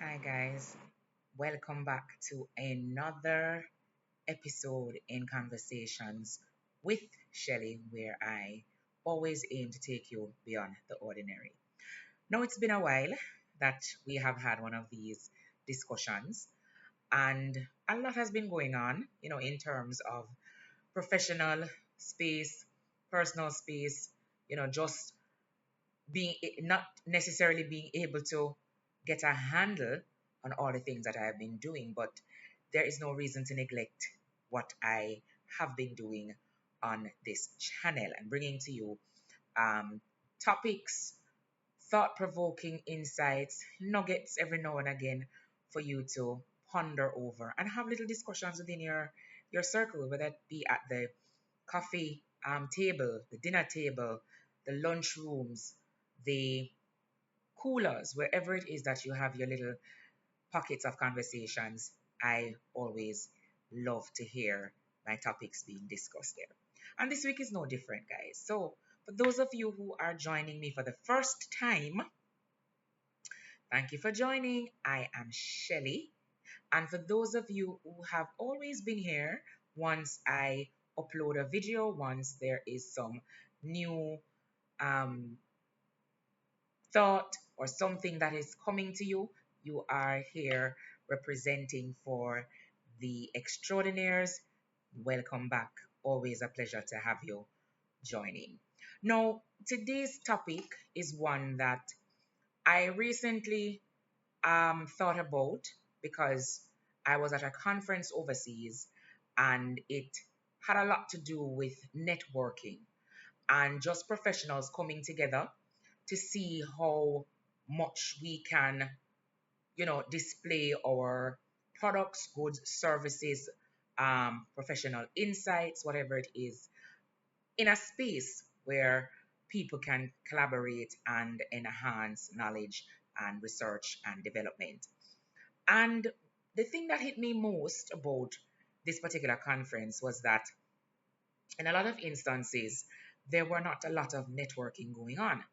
Hi, guys. Welcome back to another episode in Conversations with Shelly, where I always aim to take you beyond the ordinary. Now, it's been a while that we have had one of these discussions, and a lot has been going on, in terms of professional space, personal space, just being not necessarily being able to get a handle on all the things that I have been doing, but there is no reason to neglect what I have been doing on this channel and bringing to you topics, thought provoking insights, nuggets every now and again for you to ponder over and have little discussions within your circle, whether it be at the coffee table, the dinner table, the lunch rooms, the coolers, wherever it is that you have your little pockets of conversations. I always love to hear my topics being discussed there. And this week is no different, guys. So, for those of you who are joining me for the first time, thank you for joining. I am Shelly. And for those of you who have always been here, once I upload a video, once there is some new um, thought or something that is coming to you, you are here representing for the extraordinaires. Welcome back. Always a pleasure to have you joining. Now, today's topic is one that I recently thought about because I was at a conference overseas and it had a lot to do with networking and just professionals coming together to see how much we can, display our products, goods, services, professional insights, whatever it is, in a space where people can collaborate and enhance knowledge and research and development. And the thing that hit me most about this particular conference was that in a lot of instances, there were not a lot of networking going on.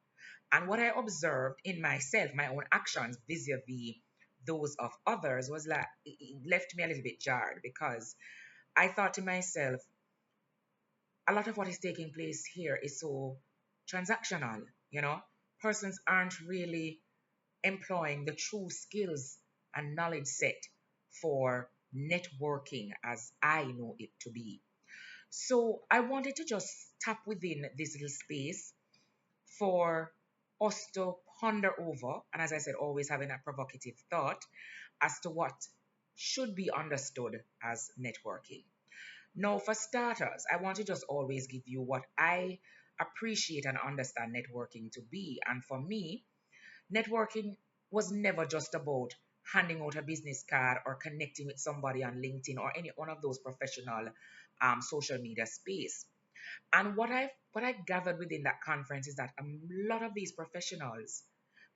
And what I observed in myself, my own actions vis-a-vis those of others, was like it left me a little bit jarred because I thought to myself, a lot of what is taking place here is so transactional, you know. Persons aren't really employing the true skills and knowledge set for networking as I know it to be. So I wanted to just tap within this little space for us to ponder over, and as I said, always having a provocative thought as to what should be understood as networking. Now, for starters, I want to just always give you what I appreciate and understand networking to be. And for me, networking was never just about handing out a business card or connecting with somebody on LinkedIn or any one of those professional social media space. And what I gathered within that conference is that a lot of these professionals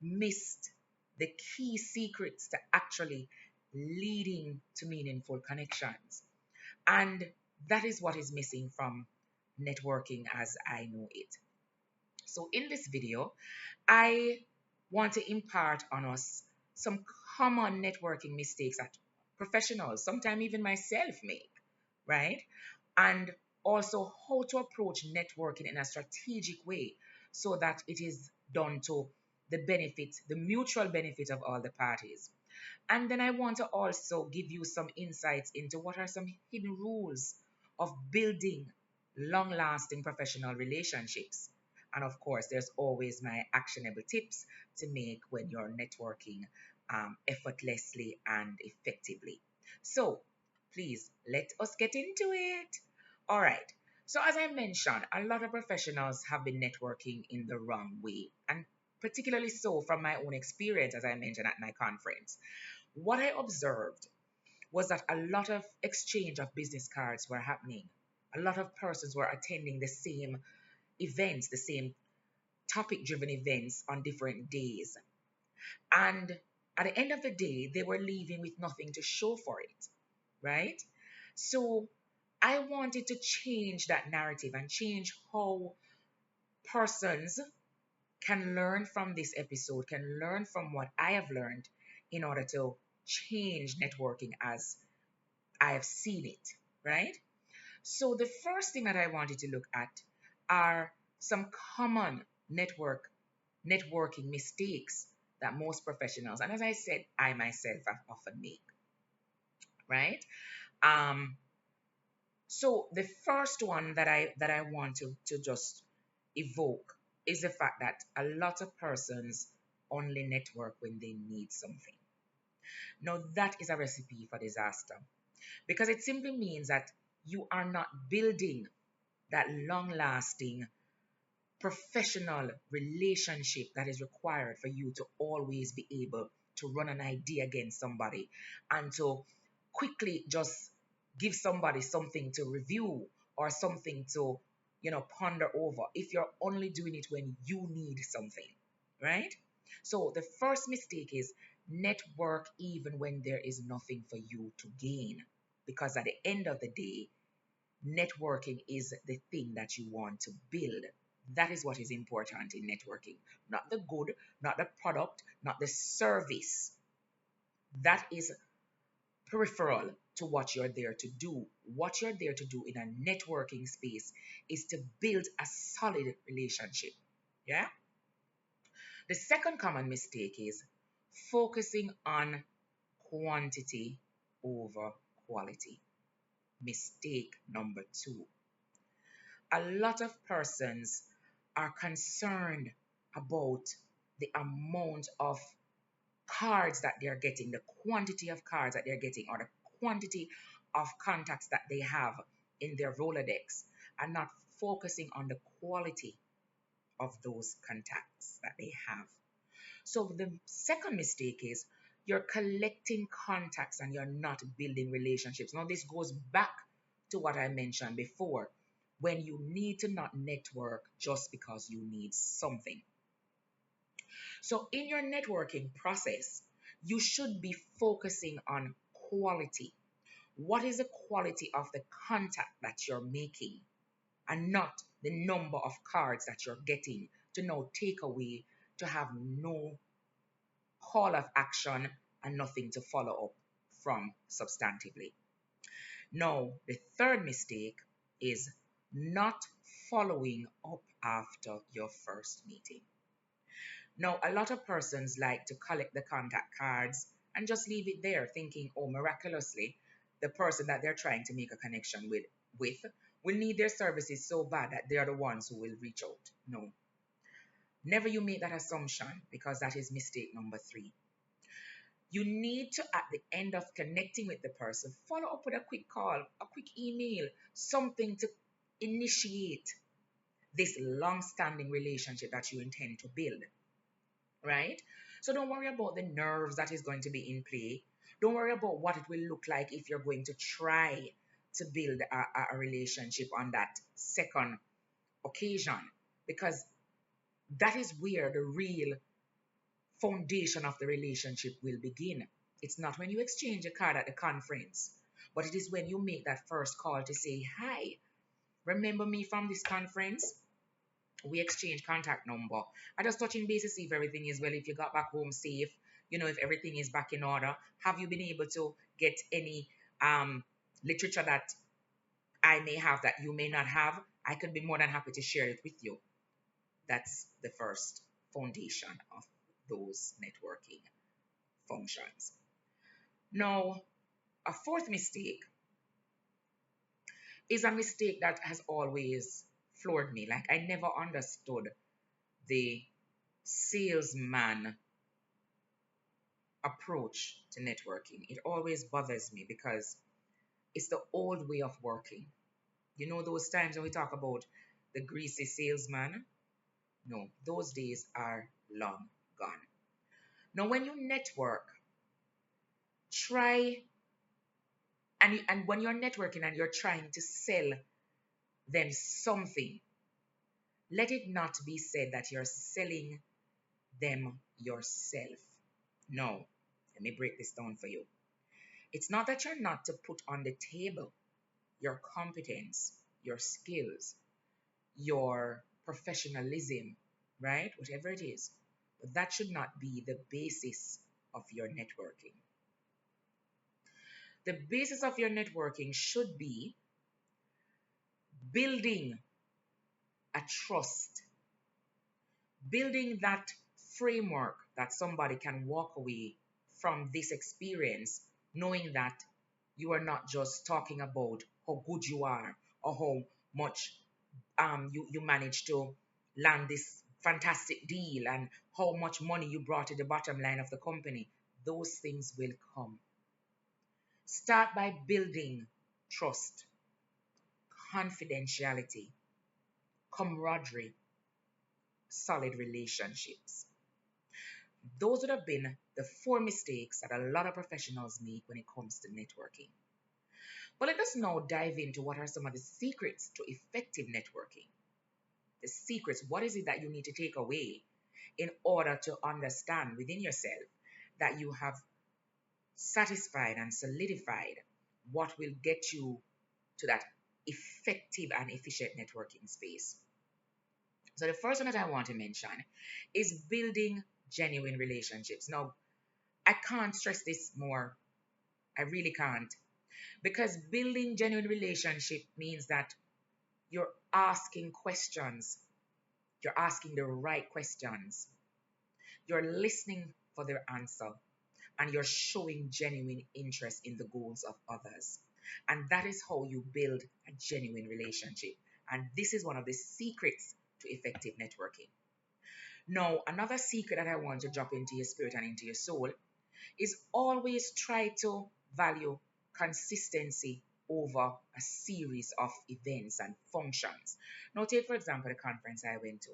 missed the key secrets to actually leading to meaningful connections. And that is what is missing from networking as I know it. So in this video, I want to impart on us some common networking mistakes that professionals, sometimes even myself, make, right? And also how to approach networking in a strategic way so that it is done to the benefit, the mutual benefit of all the parties. And then I want to also give you some insights into what are some hidden rules of building long lasting professional relationships. And of course, there's always my actionable tips to make when you're networking effortlessly and effectively. So please let us get into it. All right. So, as I mentioned, a lot of professionals have been networking in the wrong way, and particularly so from my own experience, as I mentioned at my conference. What I observed was that a lot of exchange of business cards were happening. A lot of persons were attending the same events, the same topic driven events on different days. And at the end of the day, they were leaving with nothing to show for it, right? So I wanted to change that narrative and change how persons can learn from this episode, can learn from what I have learned in order to change networking as I have seen it, right? So the first thing that I wanted to look at are some common networking mistakes that most professionals, and as I said, I myself have often make, right? Um, so the first one that I want to just evoke is the fact that a lot of persons only network when they need something. Now that is a recipe for disaster because it simply means that you are not building that long lasting professional relationship that is required for you to always be able to run an idea against somebody and to quickly just give somebody something to review or something to ponder over if you're only doing it when you need something, right? So the first mistake is network even when there is nothing for you to gain, because at the end of the day, networking is the thing that you want to build. That is what is important in networking, not the good, not the product, not the service. That is peripheral to what you're there to do. What you're there to do in a networking space is to build a solid relationship. Yeah? The second common mistake is focusing on quantity over quality. Mistake number two. A lot of persons are concerned about the amount of cards that they're getting, the quantity of cards that they're getting, or the quantity of contacts that they have in their Rolodex, and not focusing on the quality of those contacts that they have. So the second mistake is you're collecting contacts and you're not building relationships. Now, this goes back to what I mentioned before when you need to not network just because you need something. So, in your networking process, you should be focusing on quality. What is the quality of the contact that you're making, and not the number of cards that you're getting to now take away, to have no call of action and nothing to follow up from substantively. Now, the third mistake is not following up after your first meeting. Now, a lot of persons like to collect the contact cards and just leave it there, thinking, oh, miraculously, the person that they're trying to make a connection with will need their services so bad that they are the ones who will reach out. No, never you make that assumption, because that is mistake number three. You need to, at the end of connecting with the person, follow up with a quick call, a quick email, something to initiate this long standing relationship that you intend to build, right? So don't worry about the nerves that is going to be in play. Don't worry about what it will look like if you're going to try to build a relationship on that second occasion, because that is where the real foundation of the relationship will begin. It's not when you exchange a card at the conference, but it is when you make that first call to say, hi, remember me from this conference? We exchange contact number. I just touching base to see if everything is well, if you got back home safe, if everything is back in order. Have you been able to get any literature that I may have that you may not have? I could be more than happy to share it with you. That's the first foundation of those networking functions. Now, a fourth mistake is a mistake that has always floored me. Like, I never understood the salesman approach to networking. It always bothers me because it's the old way of working. You know, those times when we talk about the greasy salesman? No, those days are long gone. Now, when you network, try and when you're networking and you're trying to sell them something, let it not be said that you're selling them yourself. No, let me break this down for you. It's not that you're not to put on the table your competence, your skills, your professionalism, right? Whatever it is. But that should not be the basis of your networking. The basis of your networking should be building a trust, building that framework that somebody can walk away from this experience knowing that you are not just talking about how good you are or how much you managed to land this fantastic deal and how much money you brought to the bottom line of the company. Those things will come. Start by building trust, confidentiality, camaraderie, solid relationships. Those would have been the four mistakes that a lot of professionals make when it comes to networking. But let us now dive into what are some of the secrets to effective networking. The secrets, what is it that you need to take away in order to understand within yourself that you have satisfied and solidified what will get you to that effective and efficient networking space. So, the first one that I want to mention is building genuine relationships. Now, I can't stress this more. I really can't. Because building genuine relationship means that you're asking questions. You're asking the right questions. You're listening for their answer. And you're showing genuine interest in the goals of others. And that is how you build a genuine relationship. And this is one of the secrets to effective networking. Now, another secret that I want to drop into your spirit and into your soul is always try to value consistency over a series of events and functions. Now, take for example the conference I went to.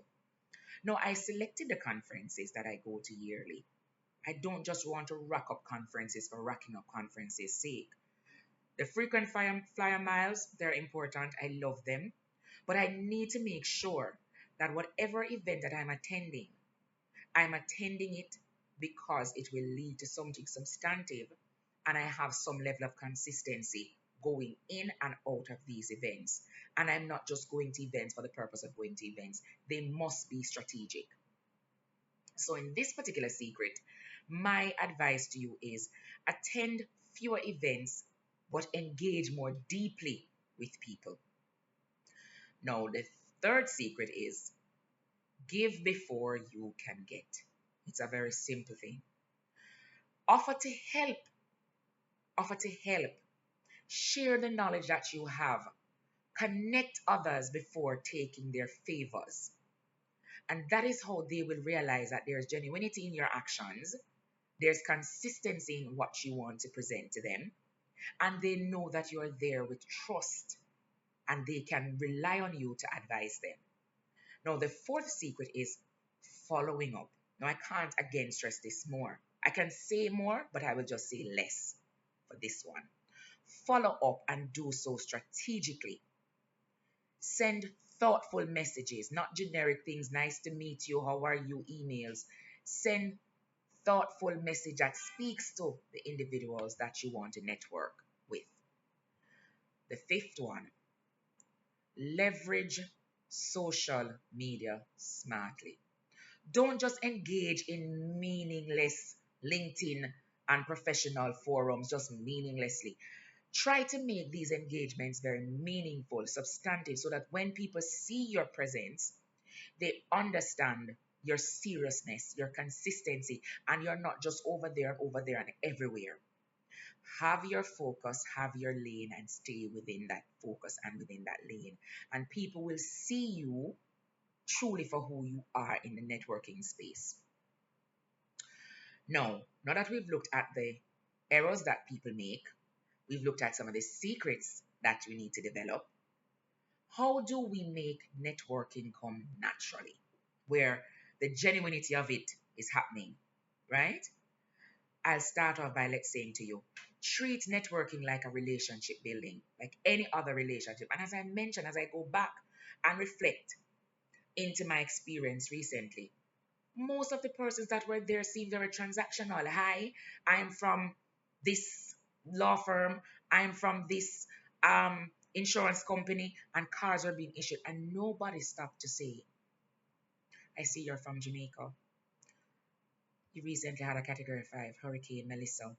Now, I selected the conferences that I go to yearly. I don't just want to rack up conferences for racking up conferences' sake. The frequent flyer miles, they're important. I love them. But I need to make sure that whatever event that I'm attending it because it will lead to something substantive and I have some level of consistency going in and out of these events. And I'm not just going to events for the purpose of going to events. They must be strategic. So, in this particular secret, my advice to you is attend fewer events but engage more deeply with people. Now, the third secret is give before you can get. It's a very simple thing. Offer to help. Offer to help. Share the knowledge that you have. Connect others before taking their favors. And that is how they will realize that there's genuinity in your actions, there's consistency in what you want to present to them, and they know that you're there with trust and they can rely on you to advise them. Now, the fourth secret is following up. Now, I can't again stress this more. I can say more, but I will just say less for this one. Follow up and do so strategically. Send thoughtful messages, not generic things, nice to meet you, how are you, emails. Send thoughtful message that speaks to the individuals that you want to network with. The fifth one, leverage social media smartly. Don't just engage in meaningless LinkedIn and professional forums just meaninglessly. Try to make these engagements very meaningful, substantive, so that when people see your presence, they understand your seriousness, your consistency, and you're not just over there, and everywhere. Have your focus, have your lane, and stay within that focus and within that lane. And people will see you truly for who you are in the networking space. Now that we've looked at the errors that people make, we've looked at some of the secrets that we need to develop. How do we make networking come naturally, where the genuinity of it is happening, right? I'll start off by let's saying to you, treat networking like a relationship building, like any other relationship. And as I mentioned, as I go back and reflect into my experience recently, most of the persons that were there seemed very transactional. Hi, I'm from this law firm, I'm from this insurance company, and cars were being issued, and nobody stopped to say, I see you're from Jamaica. You recently had a Category 5 Hurricane Melissa.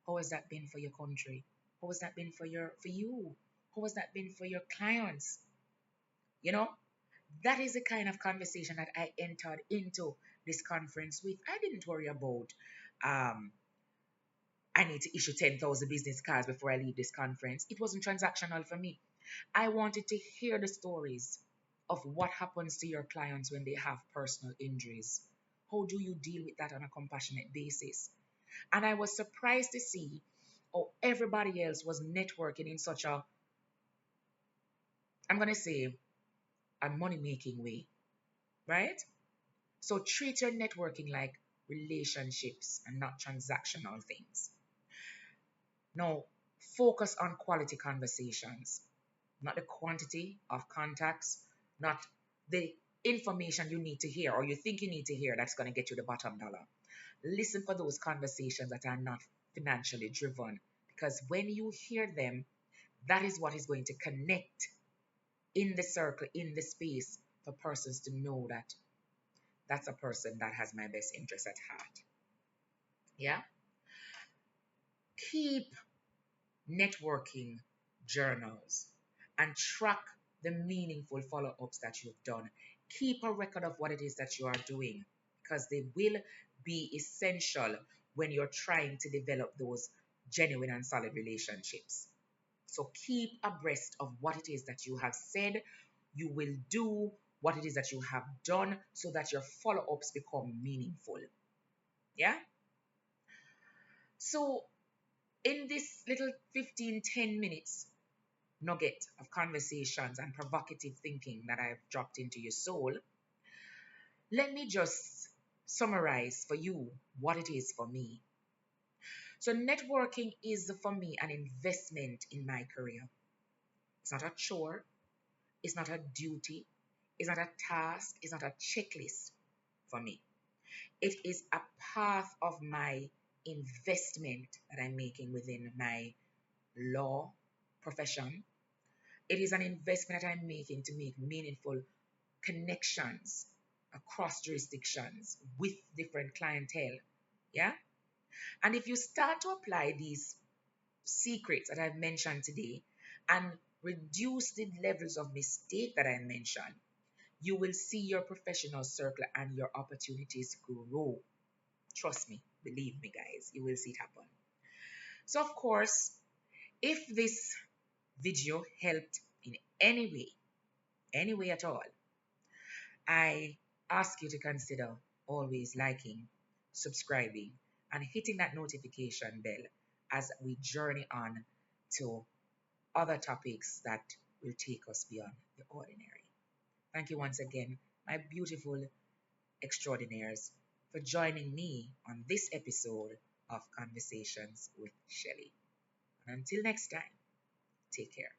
How has that been for your country? How has that been for you? How has that been for your clients? You know, that is the kind of conversation that I entered into this conference with. I didn't worry about um I need to issue 10,000 business cards before I leave this conference. It wasn't transactional for me. I wanted to hear the stories of what happens to your clients when they have personal injuries. How do you deal with that on a compassionate basis? And I was surprised to see how everybody else was networking in such a, I'm going to say, a money making way, right? So treat your networking like relationships and not transactional things. Now, focus on quality conversations, not the quantity of contacts, not the information you need to hear or you think you need to hear that's going to get you the bottom dollar. Listen for those conversations that are not financially driven because when you hear them, that is what is going to connect in the circle, in the space for persons to know that that's a person that has my best interest at heart. Yeah. Keep networking journals and track the meaningful follow ups that you've done. Keep a record of what it is that you are doing because they will be essential when you're trying to develop those genuine and solid relationships. So keep abreast of what it is that you have said you will do, what it is that you have done, so that your follow ups become meaningful. Yeah? So, in this little 15-10 minutes nugget of conversations and provocative thinking that I've dropped into your soul, let me just summarize for you what it is for me. So, networking is for me an investment in my career. It's not a chore, it's not a duty, it's not a task, it's not a checklist for me. It is a path of my investment that I'm making within my law profession. It is an investment that I'm making to make meaningful connections across jurisdictions with different clientele. Yeah. And if you start to apply these secrets that I've mentioned today and reduce the levels of mistake that I mentioned, you will see your professional circle and your opportunities grow. Trust me, believe me, guys, you will see it happen. So, of course, if this video helped in any way at all, I ask you to consider always liking, subscribing, and hitting that notification bell as we journey on to other topics that will take us beyond the ordinary. Thank you once again, my beautiful extraordinaires, for joining me on this episode of Conversations with Shelley. And until next time, take care.